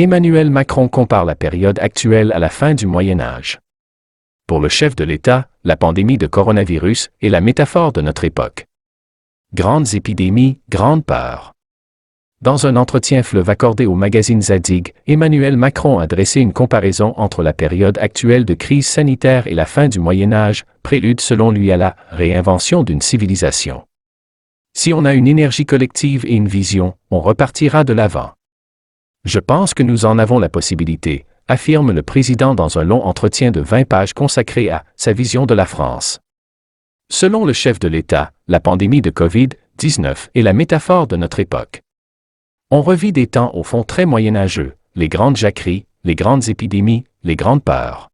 Emmanuel Macron compare la période actuelle à la fin du Moyen Âge. Pour le chef de l'État, la pandémie de coronavirus est la métaphore de notre époque. Grandes épidémies, grande peur. Dans un entretien fleuve accordé au magazine Zadig, Emmanuel Macron a dressé une comparaison entre la période actuelle de crise sanitaire et la fin du Moyen Âge, prélude selon lui à la réinvention d'une civilisation. Si on a une énergie collective et une vision, on repartira de l'avant. Je pense que nous en avons la possibilité, affirme le président dans un long entretien de 20 pages consacré à sa vision de la France. Selon le chef de l'État, la pandémie de Covid-19 est la métaphore de notre époque. On revit des temps au fond très moyenâgeux, les grandes jacqueries, les grandes épidémies, les grandes peurs.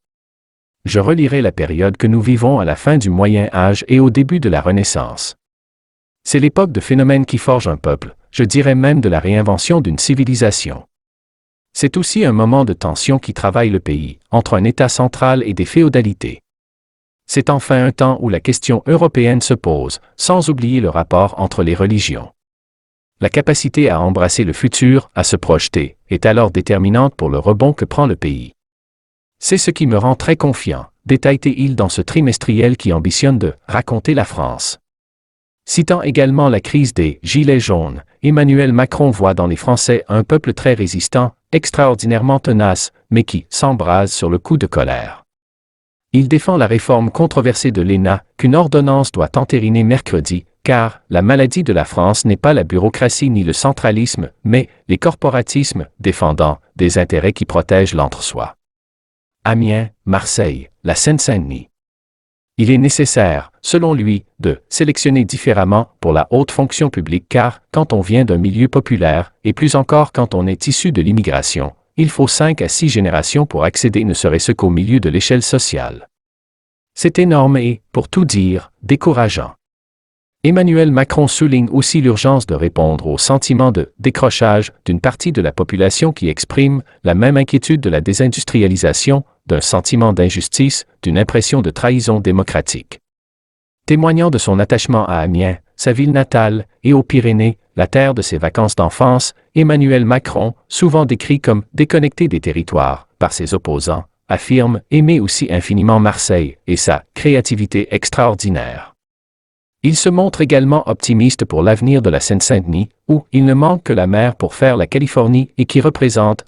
Je relirai la période que nous vivons à la fin du Moyen Âge et au début de la Renaissance. C'est l'époque de phénomènes qui forgent un peuple, je dirais même de la réinvention d'une civilisation. C'est aussi un moment de tension qui travaille le pays, entre un État central et des féodalités. C'est enfin un temps où la question européenne se pose, sans oublier le rapport entre les religions. La capacité à embrasser le futur, à se projeter, est alors déterminante pour le rebond que prend le pays. C'est ce qui me rend très confiant, détaille-t-il dans ce trimestriel qui ambitionne de raconter la France. Citant également la crise des « Gilets jaunes », Emmanuel Macron voit dans les Français un peuple très résistant, extraordinairement tenace, mais qui s'embrase sur le coup de colère. Il défend la réforme controversée de l'ENA, qu'une ordonnance doit entériner mercredi, car la maladie de la France n'est pas la bureaucratie ni le centralisme, mais les corporatismes défendant des intérêts qui protègent l'entre-soi. Amiens, Marseille, la Seine-Saint-Denis. Il est nécessaire, selon lui, de sélectionner différemment pour la haute fonction publique car, quand on vient d'un milieu populaire, et plus encore quand on est issu de l'immigration, il faut 5 à 6 générations pour accéder ne serait-ce qu'au milieu de l'échelle sociale. C'est énorme et, pour tout dire, décourageant. Emmanuel Macron souligne aussi l'urgence de répondre au sentiment de décrochage d'une partie de la population qui exprime la même inquiétude de la désindustrialisation, d'un sentiment d'injustice, d'une impression de trahison démocratique. Témoignant de son attachement à Amiens, sa ville natale, et aux Pyrénées, la terre de ses vacances d'enfance, Emmanuel Macron, souvent décrit comme déconnecté des territoires par ses opposants, affirme aimer aussi infiniment Marseille et sa créativité extraordinaire. Il se montre également optimiste pour l'avenir de la Seine-Saint-Denis, où il ne manque que la mer pour faire la Californie et qui représente